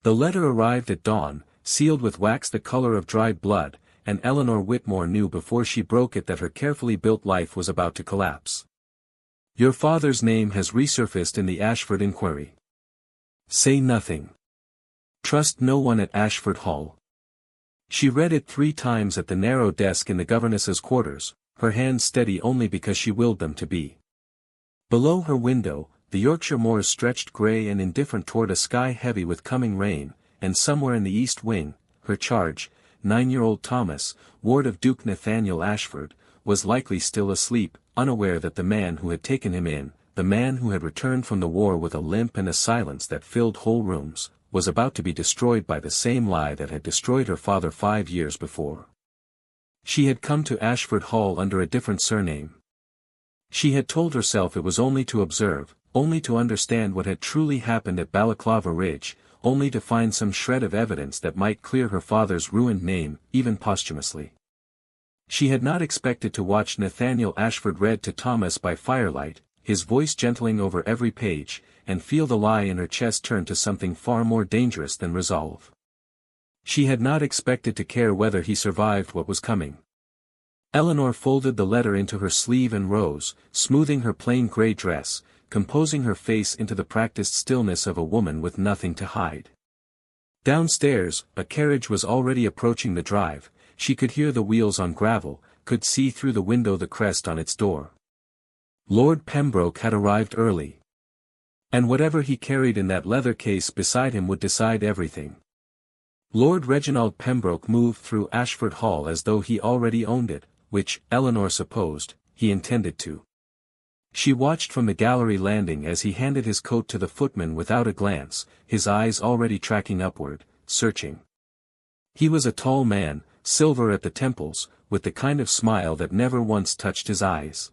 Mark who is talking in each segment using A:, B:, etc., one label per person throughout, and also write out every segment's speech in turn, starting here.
A: The letter arrived at dawn, sealed with wax the color of dried blood, and Eleanor Whitmore knew before she broke it that her carefully built life was about to collapse. Your father's name has resurfaced in the Ashford inquiry. Say nothing. Trust no one at Ashford Hall. She read it 3 times at the narrow desk in the governess's quarters, her hands steady only because she willed them to be. Below her window, the Yorkshire moors stretched grey and indifferent toward a sky heavy with coming rain, and somewhere in the east wing, her charge, 9-year-old Thomas, ward of Duke Nathaniel Ashford, was likely still asleep, unaware that the man who had taken him in, the man who had returned from the war with a limp and a silence that filled whole rooms, was about to be destroyed by the same lie that had destroyed her father 5 years before. She had come to Ashford Hall under a different surname. She had told herself it was only to observe, only to understand what had truly happened at Balaclava Ridge, only to find some shred of evidence that might clear her father's ruined name, even posthumously. She had not expected to watch Nathaniel Ashford read to Thomas by firelight, his voice gentling over every page, and feel the lie in her chest turn to something far more dangerous than resolve. She had not expected to care whether he survived what was coming. Eleanor folded the letter into her sleeve and rose, smoothing her plain grey dress, composing her face into the practiced stillness of a woman with nothing to hide. Downstairs, a carriage was already approaching the drive, she could hear the wheels on gravel, could see through the window the crest on its door. Lord Pembroke had arrived early. And whatever he carried in that leather case beside him would decide everything. Lord Reginald Pembroke moved through Ashford Hall as though he already owned it, which, Eleanor supposed, he intended to. She watched from the gallery landing as he handed his coat to the footman without a glance, his eyes already tracking upward, searching. He was a tall man, silver at the temples, with the kind of smile that never once touched his eyes.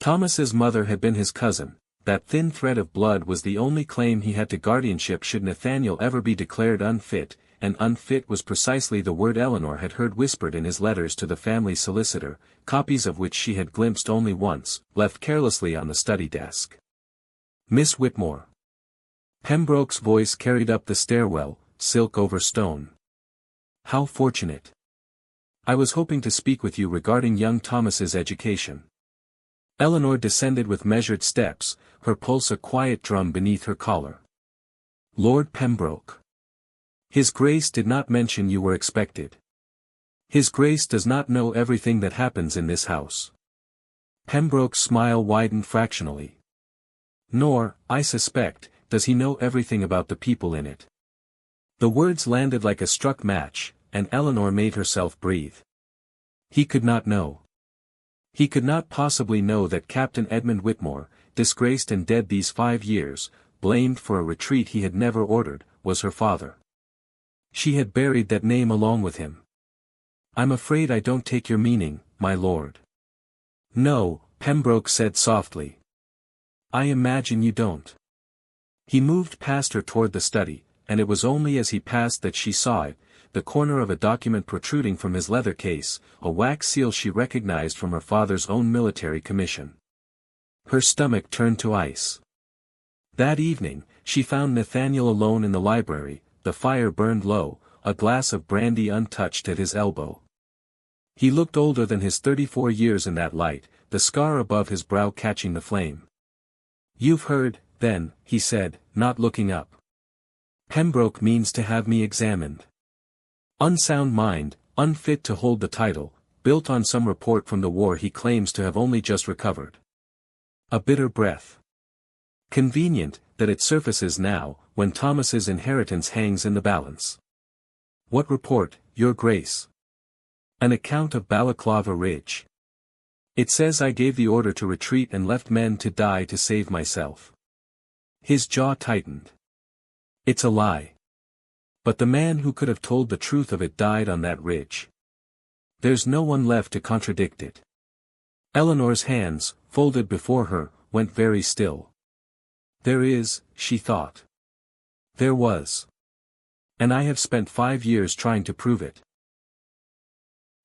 A: Thomas's mother had been his cousin. That thin thread of blood was the only claim he had to guardianship should Nathaniel ever be declared unfit, and unfit was precisely the word Eleanor had heard whispered in his letters to the family solicitor, copies of which she had glimpsed only once, left carelessly on the study desk. Miss Whitmore. Pembroke's voice carried up the stairwell, silk over stone. How fortunate. I was hoping to speak with you regarding young Thomas's education. Eleanor descended with measured steps, her pulse a quiet drum beneath her collar. Lord Pembroke. His Grace did not mention you were expected. His Grace does not know everything that happens in this house. Pembroke's smile widened fractionally. Nor, I suspect, does he know everything about the people in it. The words landed like a struck match, and Eleanor made herself breathe. He could not know. He could not possibly know that Captain Edmund Whitmore, disgraced and dead these 5 years, blamed for a retreat he had never ordered, was her father. She had buried that name along with him. I'm afraid I don't take your meaning, my lord. No, Pembroke said softly. I imagine you don't. He moved past her toward the study, and it was only as he passed that she saw it, the corner of a document protruding from his leather case, a wax seal she recognized from her father's own military commission. Her stomach turned to ice. That evening, she found Nathaniel alone in the library, the fire burned low, a glass of brandy untouched at his elbow. He looked older than his 34 years in that light, the scar above his brow catching the flame. You've heard, then, he said, not looking up. Pembroke means to have me examined. Unsound mind, unfit to hold the title, built on some report from the war he claims to have only just recovered. A bitter breath. Convenient, that it surfaces now, when Thomas's inheritance hangs in the balance. What report, Your Grace? An account of Balaclava Ridge. It says I gave the order to retreat and left men to die to save myself. His jaw tightened. It's a lie. But the man who could have told the truth of it died on that ridge. There's no one left to contradict it. Eleanor's hands, folded before her, went very still. There is, she thought. There was. And I have spent 5 years trying to prove it.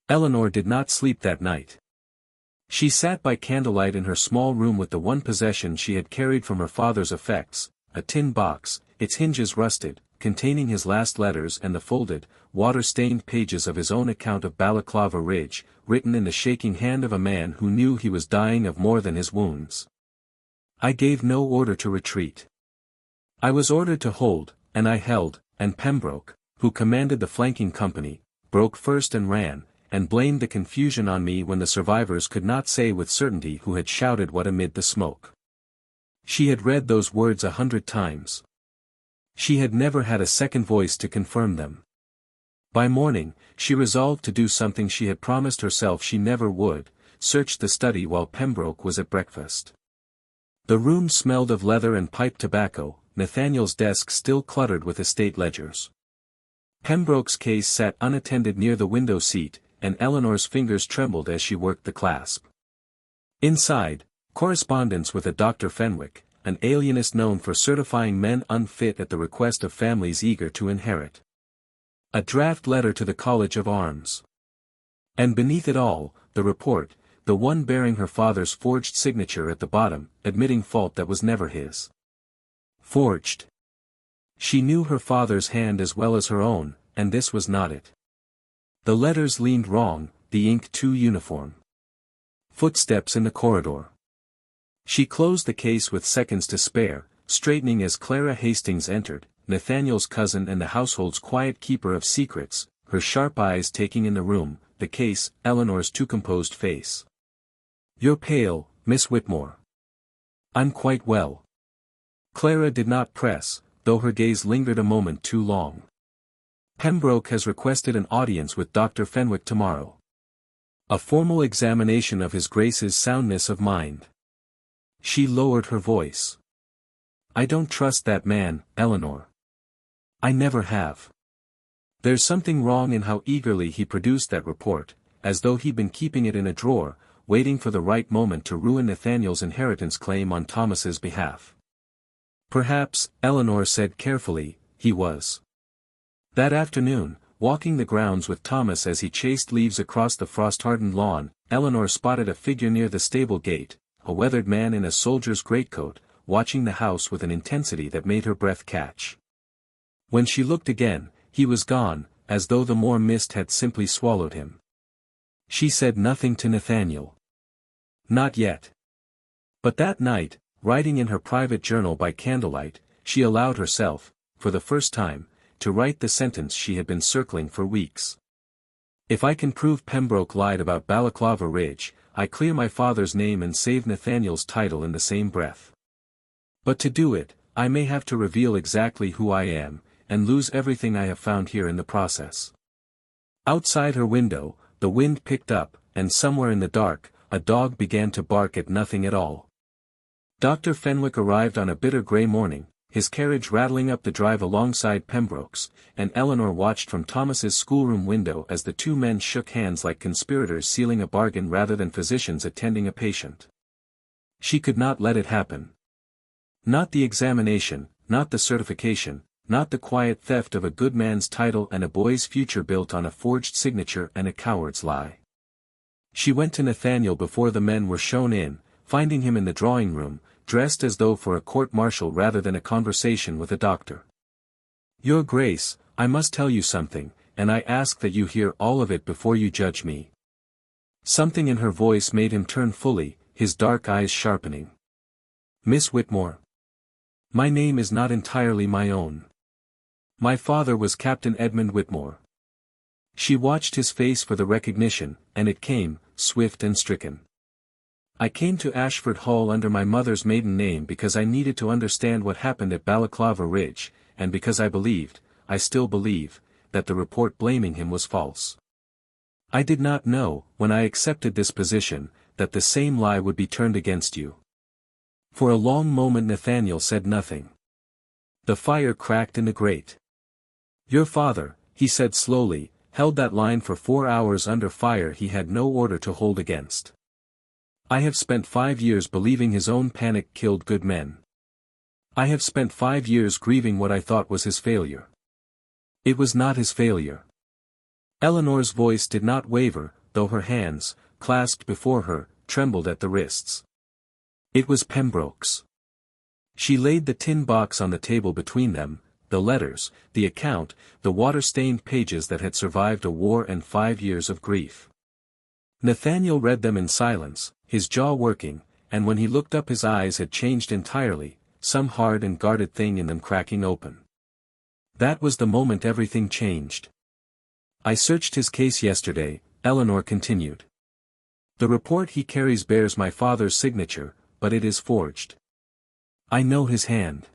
A: Eleanor did not sleep that night. She sat by candlelight in her small room with the one possession she had carried from her father's effects, a tin box, its hinges rusted, containing his last letters and the folded, water-stained pages of his own account of Balaclava Ridge, written in the shaking hand of a man who knew he was dying of more than his wounds. I gave no order to retreat. I was ordered to hold, and I held, and Pembroke, who commanded the flanking company, broke first and ran, and blamed the confusion on me when the survivors could not say with certainty who had shouted what amid the smoke. She had read those words 100 times. She had never had a second voice to confirm them. By morning, she resolved to do something she had promised herself she never would, search the study while Pembroke was at breakfast. The room smelled of leather and pipe tobacco, Nathaniel's desk still cluttered with estate ledgers. Pembroke's case sat unattended near the window seat, and Eleanor's fingers trembled as she worked the clasp. Inside, correspondence with a Dr. Fenwick, an alienist known for certifying men unfit at the request of families eager to inherit. A draft letter to the College of Arms. And beneath it all, the report, the one bearing her father's forged signature at the bottom, admitting fault that was never his. Forged. She knew her father's hand as well as her own, and this was not it. The letters leaned wrong, the ink too uniform. Footsteps in the corridor. She closed the case with seconds to spare, straightening as Clara Hastings entered, Nathaniel's cousin and the household's quiet keeper of secrets, her sharp eyes taking in the room, the case, Eleanor's too composed face. "You're pale, Miss Whitmore." "I'm quite well." Clara did not press, though her gaze lingered a moment too long. "Pembroke has requested an audience with Dr. Fenwick tomorrow. A formal examination of his Grace's soundness of mind." She lowered her voice. "I don't trust that man, Eleanor. I never have. There's something wrong in how eagerly he produced that report, as though he'd been keeping it in a drawer, waiting for the right moment to ruin Nathaniel's inheritance claim on Thomas's behalf. Perhaps, Eleanor said carefully, he was. That afternoon, walking the grounds with Thomas as he chased leaves across the frost-hardened lawn, Eleanor spotted a figure near the stable gate, a weathered man in a soldier's greatcoat, watching the house with an intensity that made her breath catch. When she looked again, he was gone, as though the more mist had simply swallowed him. She said nothing to Nathaniel. Not yet. But that night, writing in her private journal by candlelight, she allowed herself, for the first time, to write the sentence she had been circling for weeks. "If I can prove Pembroke lied about Balaclava Ridge, I clear my father's name and save Nathaniel's title in the same breath. But to do it, I may have to reveal exactly who I am, and lose everything I have found here in the process." Outside her window, the wind picked up, and somewhere in the dark, a dog began to bark at nothing at all. Dr. Fenwick arrived on a bitter grey morning, his carriage rattling up the drive alongside Pembroke's, and Eleanor watched from Thomas's schoolroom window as the two men shook hands like conspirators sealing a bargain rather than physicians attending a patient. She could not let it happen. Not the examination, not the certification, not the quiet theft of a good man's title and a boy's future built on a forged signature and a coward's lie. She went to Nathaniel before the men were shown in, finding him in the drawing room, dressed as though for a court-martial rather than a conversation with a doctor. "Your Grace, I must tell you something, and I ask that you hear all of it before you judge me." Something in her voice made him turn fully, his dark eyes sharpening. "Miss Whitmore. My name is not entirely my own. My father was Captain Edmund Whitmore." She watched his face for the recognition, and it came, swift and stricken. "I came to Ashford Hall under my mother's maiden name because I needed to understand what happened at Balaclava Ridge, and because I believed, I still believe, that the report blaming him was false. I did not know, when I accepted this position, that the same lie would be turned against you." For a long moment Nathaniel said nothing. The fire cracked in the grate. "Your father," he said slowly, "held that line for 4 hours under fire he had no order to hold against. I have spent 5 years believing his own panic killed good men. I have spent 5 years grieving what I thought was his failure. It was not his failure." Eleanor's voice did not waver, though her hands, clasped before her, trembled at the wrists. "It was Pembroke's." She laid the tin box on the table between them, the letters, the account, the water-stained pages that had survived a war and 5 years of grief. Nathaniel read them in silence, his jaw working, and when he looked up his eyes had changed entirely, some hard and guarded thing in them cracking open. That was the moment everything changed. I searched his case yesterday, Eleanor continued. The report he carries bears my father's signature, but it is forged. I know his hand.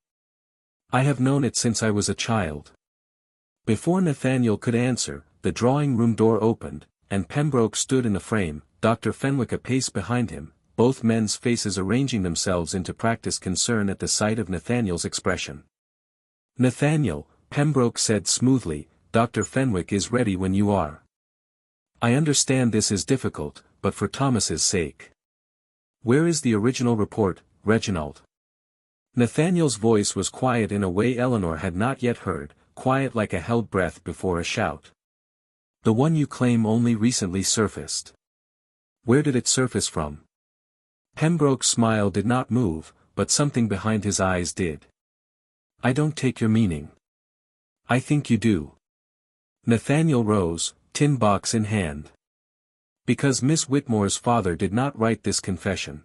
A: I have known it since I was a child. Before Nathaniel could answer, the drawing-room door opened, and Pembroke stood in the frame, Dr. Fenwick a pace behind him, both men's faces arranging themselves into practiced concern at the sight of Nathaniel's expression. Nathaniel, Pembroke said smoothly, Dr. Fenwick is ready when you are. I understand this is difficult, but for Thomas's sake. Where is the original report, Reginald? Nathaniel's voice was quiet in a way Eleanor had not yet heard, quiet like a held breath before a shout. The one you claim only recently surfaced. Where did it surface from? Pembroke's smile did not move, but something behind his eyes did. I don't take your meaning. I think you do. Nathaniel rose, tin box in hand. Because Miss Whitmore's father did not write this confession.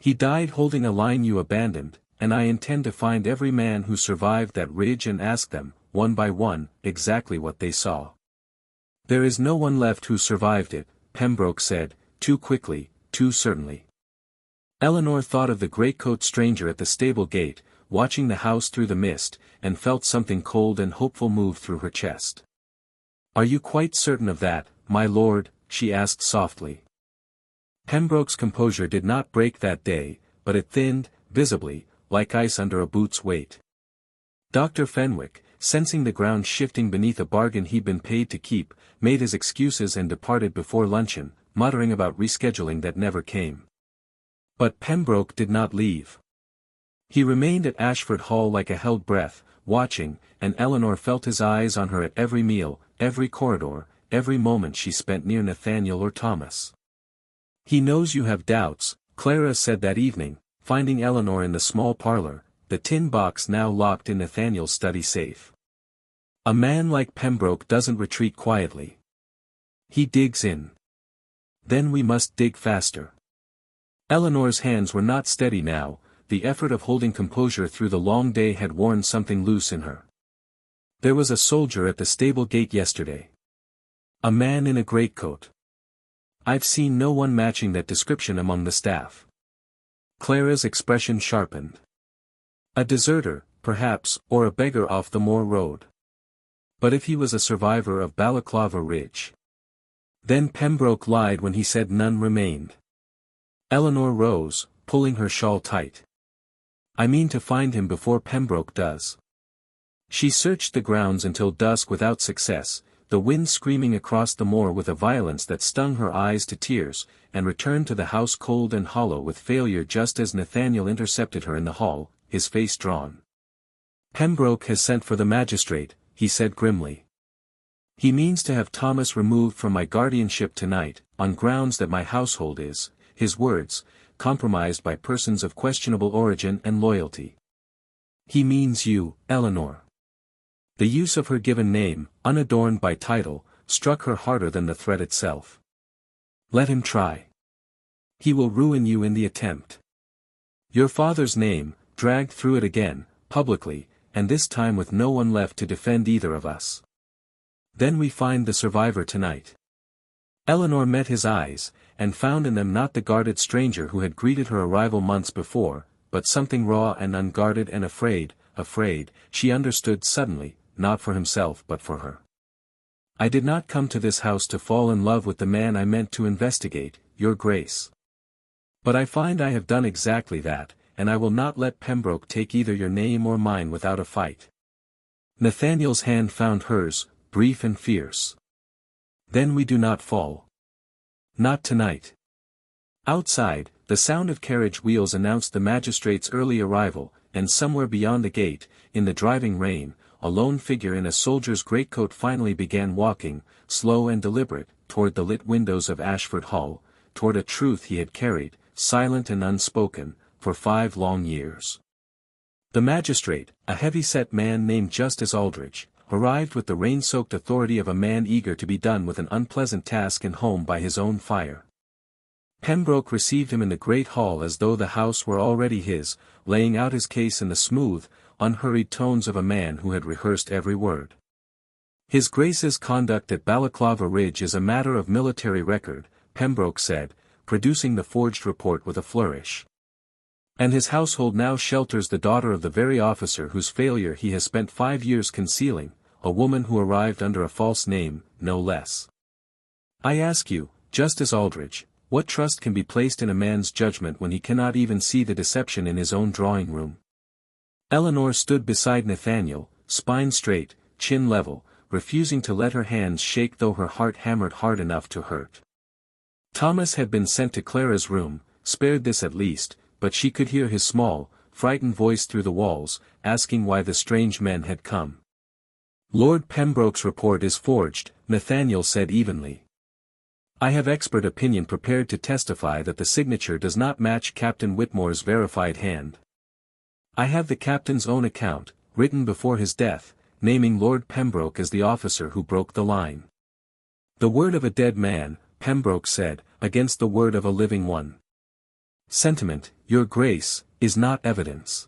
A: He died holding a line you abandoned, and I intend to find every man who survived that ridge and ask them, one by one, exactly what they saw. There is no one left who survived it, Pembroke said, too quickly, too certainly. Eleanor thought of the greatcoat stranger at the stable gate, watching the house through the mist, and felt something cold and hopeful move through her chest. Are you quite certain of that, my lord? She asked softly. Pembroke's composure did not break that day, but it thinned, visibly, like ice under a boot's weight. Dr. Fenwick, sensing the ground shifting beneath a bargain he'd been paid to keep, made his excuses and departed before luncheon, muttering about rescheduling that never came. But Pembroke did not leave. He remained at Ashford Hall like a held breath, watching, and Eleanor felt his eyes on her at every meal, every corridor, every moment she spent near Nathaniel or Thomas. He knows you have doubts, Clara said that evening, finding Eleanor in the small parlor, the tin box now locked in Nathaniel's study safe. A man like Pembroke doesn't retreat quietly. He digs in. Then we must dig faster. Eleanor's hands were not steady now, the effort of holding composure through the long day had worn something loose in her. There was a soldier at the stable gate yesterday. A man in a greatcoat. I've seen no one matching that description among the staff. Clara's expression sharpened. A deserter, perhaps, or a beggar off the moor road. But if he was a survivor of Balaclava Ridge. Then Pembroke lied when he said none remained. Eleanor rose, pulling her shawl tight. I mean to find him before Pembroke does. She searched the grounds until dusk without success, the wind screaming across the moor with a violence that stung her eyes to tears, and returned to the house cold and hollow with failure just as Nathaniel intercepted her in the hall, his face drawn. Pembroke has sent for the magistrate, he said grimly. He means to have Thomas removed from my guardianship tonight, on grounds that my household is, his words, compromised by persons of questionable origin and loyalty. He means you, Eleanor. The use of her given name, unadorned by title, struck her harder than the threat itself. Let him try. He will ruin you in the attempt. Your father's name, dragged through it again, publicly, and this time with no one left to defend either of us. Then we find the survivor tonight. Eleanor met his eyes, and found in them not the guarded stranger who had greeted her arrival months before, but something raw and unguarded and afraid, she understood suddenly, not for himself but for her. I did not come to this house to fall in love with the man I meant to investigate, Your Grace. But I find I have done exactly that, and I will not let Pembroke take either your name or mine without a fight. Nathaniel's hand found hers, brief and fierce. Then we do not fall. Not tonight. Outside, the sound of carriage wheels announced the magistrate's early arrival, and somewhere beyond the gate, in the driving rain, a lone figure in a soldier's greatcoat finally began walking, slow and deliberate, toward the lit windows of Ashford Hall, toward a truth he had carried, silent and unspoken, for 5 long years. The magistrate, a heavy-set man named Justice Aldrich, arrived with the rain-soaked authority of a man eager to be done with an unpleasant task and home by his own fire. Pembroke received him in the great hall as though the house were already his, laying out his case in the smooth, unhurried tones of a man who had rehearsed every word. His Grace's conduct at Balaclava Ridge is a matter of military record, Pembroke said, producing the forged report with a flourish. And his household now shelters the daughter of the very officer whose failure he has spent 5 years concealing, a woman who arrived under a false name, no less. I ask you, Justice Aldrich, what trust can be placed in a man's judgment when he cannot even see the deception in his own drawing room? Eleanor stood beside Nathaniel, spine straight, chin level, refusing to let her hands shake though her heart hammered hard enough to hurt. Thomas had been sent to Clara's room, spared this at least, but she could hear his small, frightened voice through the walls, asking why the strange men had come. Lord Pembroke's report is forged, Nathaniel said evenly. I have expert opinion prepared to testify that the signature does not match Captain Whitmore's verified hand. I have the captain's own account, written before his death, naming Lord Pembroke as the officer who broke the line. The word of a dead man, Pembroke said, against the word of a living one. Sentiment, Your Grace, is not evidence.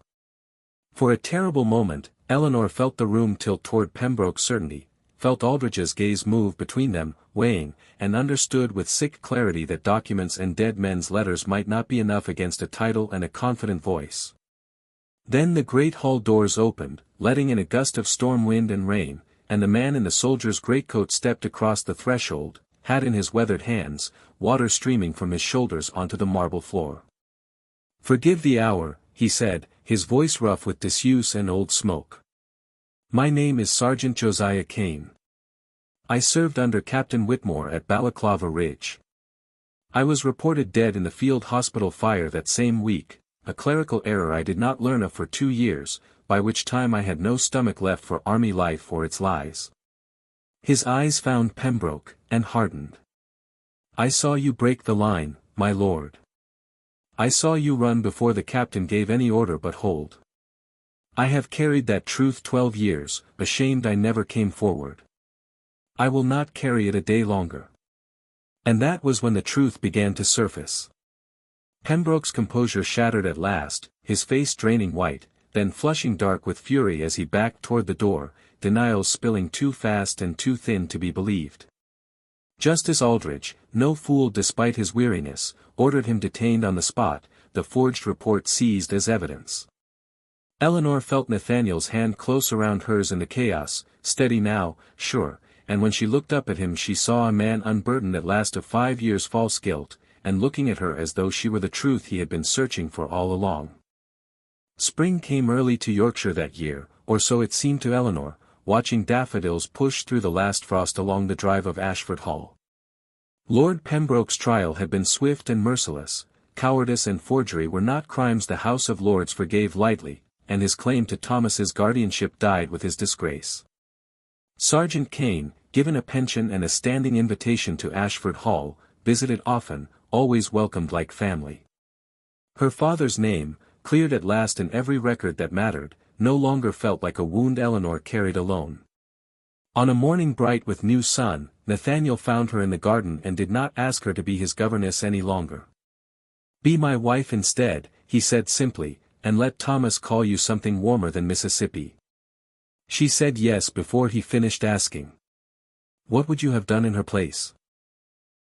A: For a terrible moment, Eleanor felt the room tilt toward Pembroke's certainty, felt Aldrich's gaze move between them, weighing, and understood with sick clarity that documents and dead men's letters might not be enough against a title and a confident voice. Then the great hall doors opened, letting in a gust of storm wind and rain, and the man in the soldier's greatcoat stepped across the threshold, hat in his weathered hands, water streaming from his shoulders onto the marble floor. Forgive the hour, he said, his voice rough with disuse and old smoke. My name is Sergeant Josiah Kane. I served under Captain Whitmore at Balaclava Ridge. I was reported dead in the field hospital fire that same week, a clerical error I did not learn of for 2 years, by which time I had no stomach left for army life or its lies. His eyes found Pembroke, and hardened. I saw you break the line, my lord. I saw you run before the captain gave any order but hold. I have carried that truth 12 years, ashamed I never came forward. I will not carry it a day longer. And that was when the truth began to surface. Pembroke's composure shattered at last, his face draining white, then flushing dark with fury as he backed toward the door, denials spilling too fast and too thin to be believed. Justice Aldrich, no fool despite his weariness, ordered him detained on the spot, the forged report seized as evidence. Eleanor felt Nathaniel's hand close around hers in the chaos, steady now, sure, and when she looked up at him she saw a man unburdened at last of 5 years' false guilt, and looking at her as though she were the truth he had been searching for all along. Spring came early to Yorkshire that year, or so it seemed to Eleanor, watching daffodils push through the last frost along the drive of Ashford Hall. Lord Pembroke's trial had been swift and merciless, cowardice and forgery were not crimes the House of Lords forgave lightly, and his claim to Thomas's guardianship died with his disgrace. Sergeant Kane, given a pension and a standing invitation to Ashford Hall, visited often, always welcomed like family. Her father's name, cleared at last in every record that mattered, no longer felt like a wound Eleanor carried alone. On a morning bright with new sun, Nathaniel found her in the garden and did not ask her to be his governess any longer. Be my wife instead, he said simply, and let Thomas call you something warmer than Mississippi. She said yes before he finished asking. What would you have done in her place?